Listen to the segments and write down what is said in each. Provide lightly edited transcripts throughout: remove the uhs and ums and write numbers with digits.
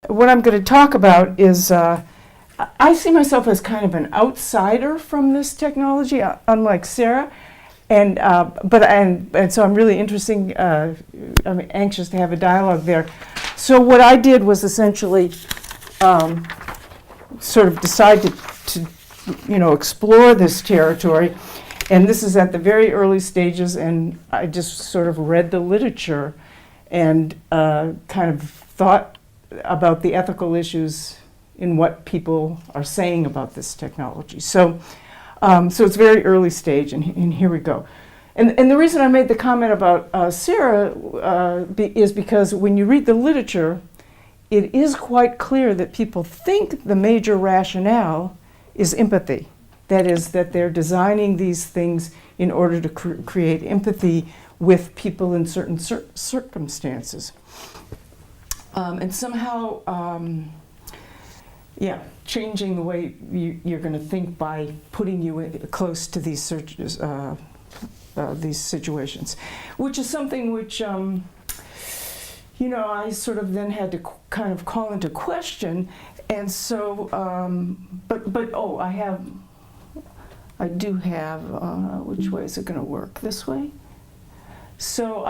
what I'm going to talk about is I see myself as kind of an outsider from this technology, unlike Sarah, and so I'm really I'm anxious to have a dialogue there. So what I did was essentially sort of decide to explore this territory, and this is at the very early stages, and I just sort of read the literature and kind of thought about the ethical issues in what people are saying about this technology. So it's very early stage, and here we go. And the reason I made the comment about Sarah is because when you read the literature, it is quite clear that people think the major rationale is empathy. That is, that they're designing these things in order to create empathy with people in certain circumstances. And somehow, changing the way you're going to think by putting you close to these situations, which is something which, I sort of then had to kind of call into question. And so, I do have, which way is it going to work? This way? So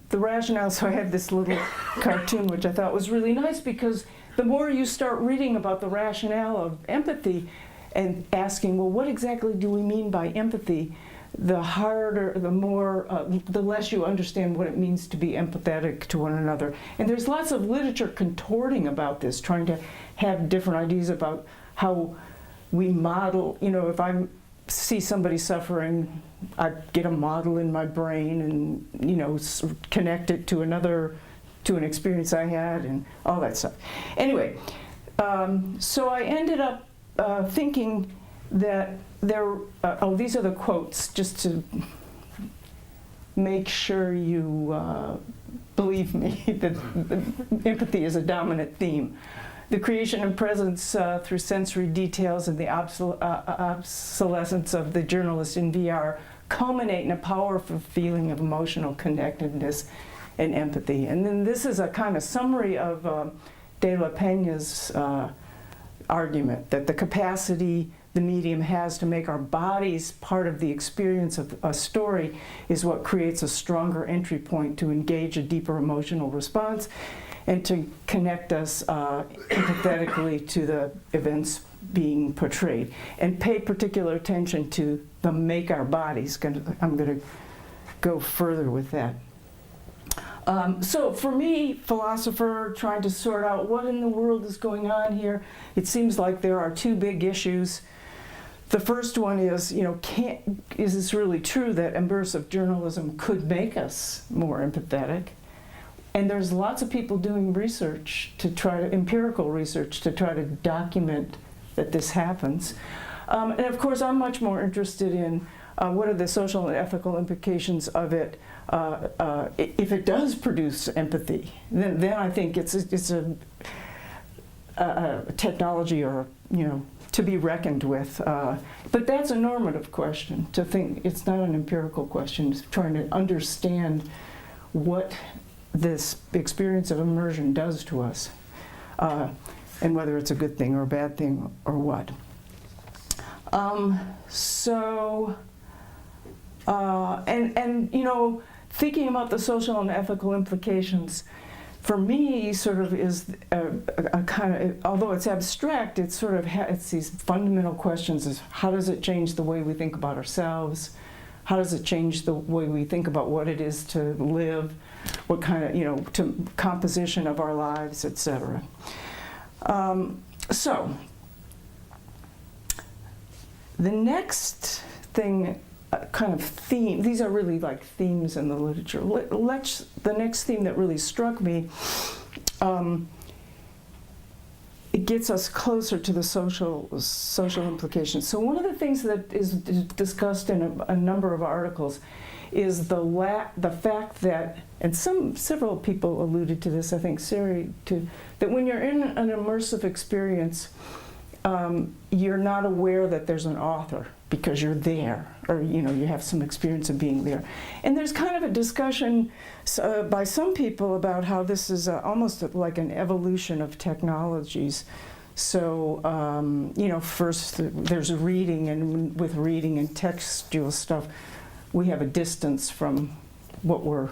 the rationale, so I have this little cartoon which I thought was really nice, because the more you start reading about the rationale of empathy and asking, well, what exactly do we mean by empathy, the less you understand what it means to be empathetic to one another. And there's lots of literature contorting about this, trying to have different ideas about how we model, if I see somebody suffering, I get a model in my brain and, connect it to an experience I had and all that stuff. Anyway, so I ended up thinking that these are the quotes, just to make sure you believe me that empathy is a dominant theme. The creation and presence through sensory details and the obsolescence of the journalist in VR culminate in a powerful feeling of emotional connectedness and empathy. And then this is a kind of summary of De La Peña's argument that the capacity the medium has to make our bodies part of the experience of a story is what creates a stronger entry point to engage a deeper emotional response and to connect us empathetically to the events being portrayed, and pay particular attention to the make our bodies. I'm going to go further with that. So for me, philosopher, trying to sort out what in the world is going on here, it seems like there are two big issues. The first one is, is this really true that immersive journalism could make us more empathetic? And there's lots of people doing research empirical research to try to document that this happens. And of course, I'm much more interested in what are the social and ethical implications of it if it does produce empathy. Then I think it's a technology or, to be reckoned with. But that's a normative question, to think. It's not an empirical question. It's trying to understand what this experience of immersion does to us, and whether it's a good thing or a bad thing or what. Thinking about the social and ethical implications, for me, sort of is a kind of, although it's abstract, it's sort of it's these fundamental questions: is how does it change the way we think about ourselves? How does it change the way we think about what it is to live? What kind of, to composition of our lives, etc. So, the next thing, kind of theme, these are really like themes in the literature. The next theme that really struck me, it gets us closer to the social implications. So one of the things that is discussed in a number of articles is the fact that, and several people alluded to this, I think Siri too, that when you're in an immersive experience, you're not aware that there's an author because you're there, or you have some experience of being there. And there's kind of a discussion by some people about how this is almost like an evolution of technologies. So, first there's reading, and with reading and textual stuff, we have a distance from what we're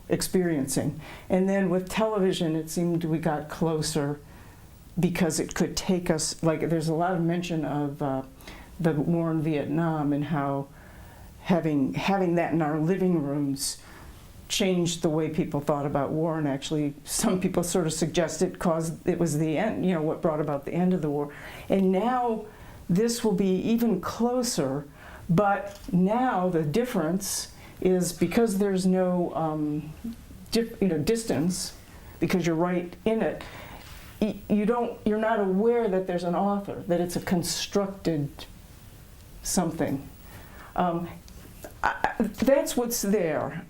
experiencing. And then with television, it seemed we got closer because it could take us, like there's a lot of mention of the war in Vietnam and how having that in our living rooms changed the way people thought about war, and actually some people sort of suggest it was the end, what brought about the end of the war. And now this will be even closer, but now the difference is because there's no distance, because you're right in it, you're not aware that there's an author, that it's a constructed something. That's what's there.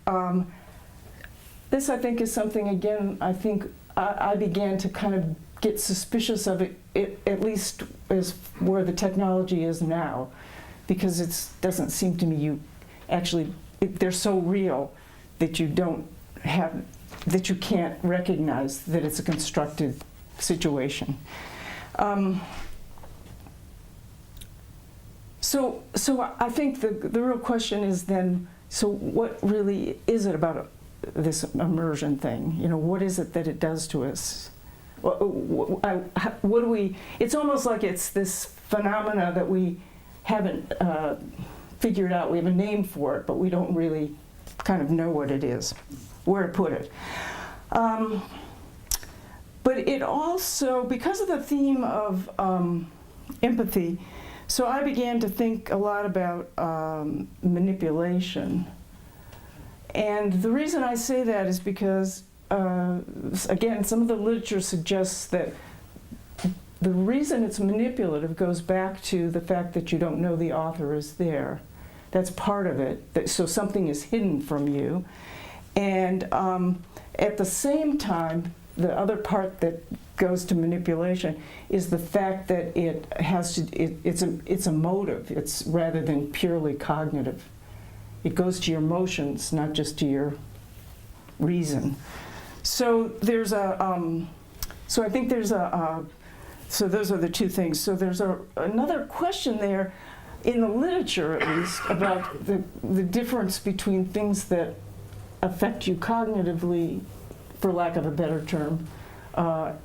This, I think, is something, again, I think I began to kind of get suspicious of it, at least as where the technology is now, because it doesn't seem to me they're so real that that you can't recognize that it's a constructed situation. So I think the real question is then, so what really is it about this immersion thing? What is it that it does to us? What do we, it's almost like it's this phenomena that we haven't figured out. We have a name for it, but we don't really kind of know what it is, where to put it. But it also, because of the theme of empathy, so I began to think a lot about manipulation. And the reason I say that is because, again, some of the literature suggests that the reason it's manipulative goes back to the fact that you don't know the author is there. That's part of it. So something is hidden from you. And at the same time, the other part that goes to manipulation is the fact that it's a motive. It's rather than purely cognitive. It goes to your emotions, not just to your reason. So there's so I think there's so those are the two things. So there's another question there, in the literature at least, about the difference between things that affect you cognitively, for lack of a better term,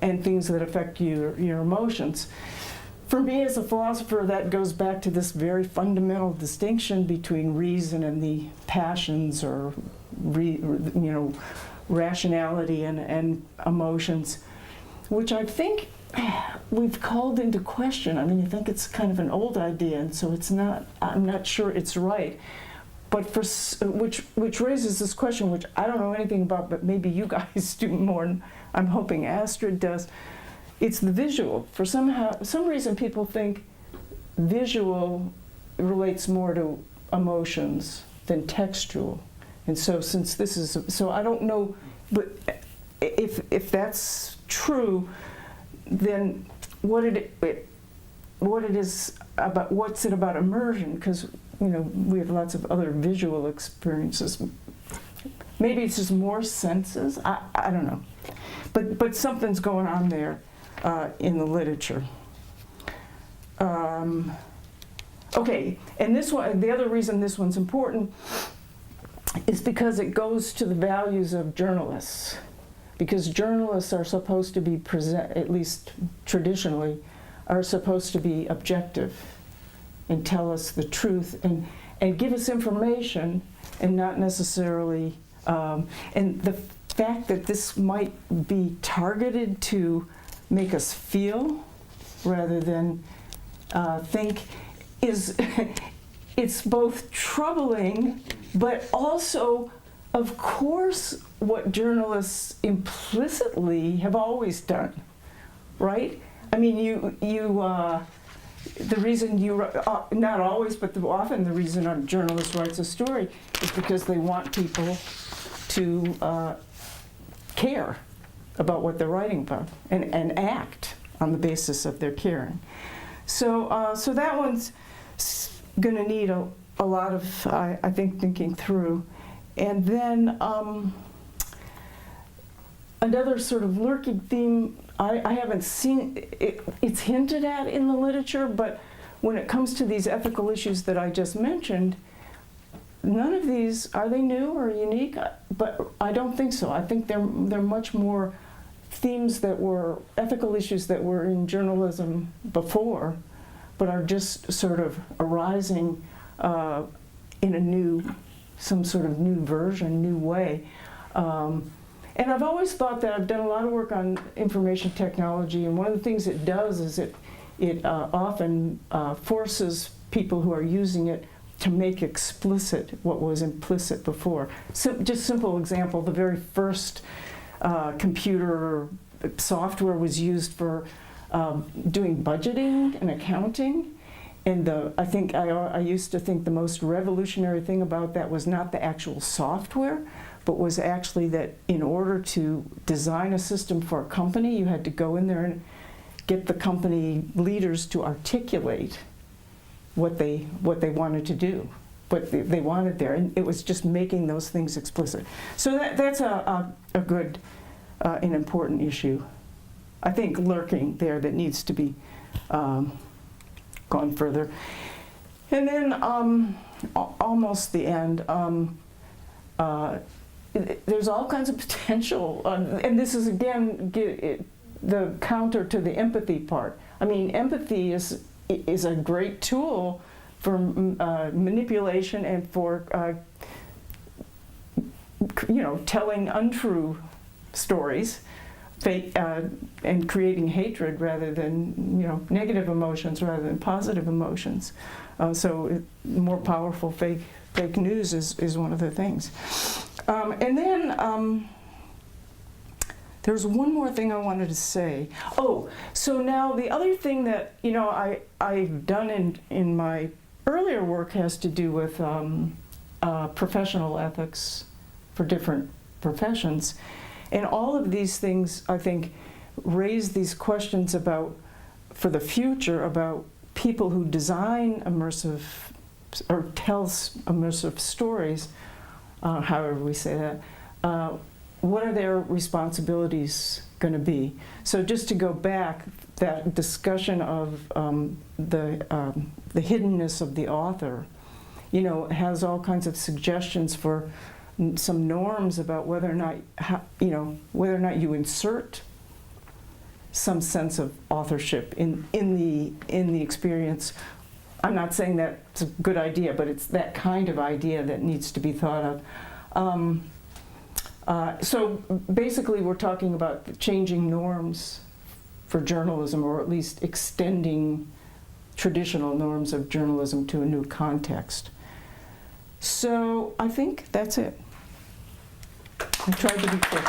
and things that affect your emotions. For me as a philosopher, that goes back to this very fundamental distinction between reason and the passions, or rationality and emotions, which I think we've called into question. I mean, I think it's kind of an old idea, and so I'm not sure it's right. But which raises this question, which I don't know anything about, but maybe you guys do more, and I'm hoping Astrid does. It's the visual. For some reason, people think visual relates more to emotions than textual. And so since this is, so I don't know, but if that's true, then what's it about immersion? Because we have lots of other visual experiences. Maybe it's just more senses. I don't know, but something's going on there in the literature. Okay, and this one, the other reason this one's important is because it goes to the values of journalists. Because journalists are supposed to be at least traditionally, are supposed to be objective and tell us the truth and give us information, and not necessarily, and the fact that this might be targeted to make us feel rather than think is, it's both troubling, but also, of course, what journalists implicitly have always done, right? I mean, the reason not always, but often the reason a journalist writes a story is because they want people to care about what they're writing about and act on the basis of their caring. So that one's going to need a lot of, I think, thinking through. And then another sort of lurking theme, I haven't seen, it's hinted at in the literature, but when it comes to these ethical issues that I just mentioned, none of these, are they new or unique? But I don't think so. I think they're much more themes that were, ethical issues that were in journalism before, but are just sort of arising in a new, some sort of new version, new way. And I've always thought that I've done a lot of work on information technology, and one of the things it does is it often forces people who are using it to make explicit what was implicit before. So, just simple example, the very first computer software was used for doing budgeting and accounting. And I used to think the most revolutionary thing about that was not the actual software, but was actually that in order to design a system for a company, you had to go in there and get the company leaders to articulate what they wanted to do, what they wanted there, and it was just making those things explicit. So that's a good and important issue, I think, lurking there that needs to be gone further. And then almost the end, there's all kinds of potential, and this is again the counter to the empathy part. I mean, empathy is a great tool for manipulation and for telling untrue stories, and creating hatred rather than negative emotions rather than positive emotions. So more powerful fake news is one of the things. And then there's one more thing I wanted to say. Oh, so now the other thing that I've done in my earlier work has to do with professional ethics for different professions. And all of these things, I think, raise these questions for the future, about people who design immersive, or tells immersive stories, however we say that, what are their responsibilities going to be? So just to go back, that discussion of the hiddenness of the author, has all kinds of suggestions for some norms about whether or not you insert some sense of authorship in the experience. I'm not saying that's a good idea, but it's that kind of idea that needs to be thought of. So basically, we're talking about changing norms for journalism, or at least extending traditional norms of journalism to a new context. So I think that's it. I tried to be quick.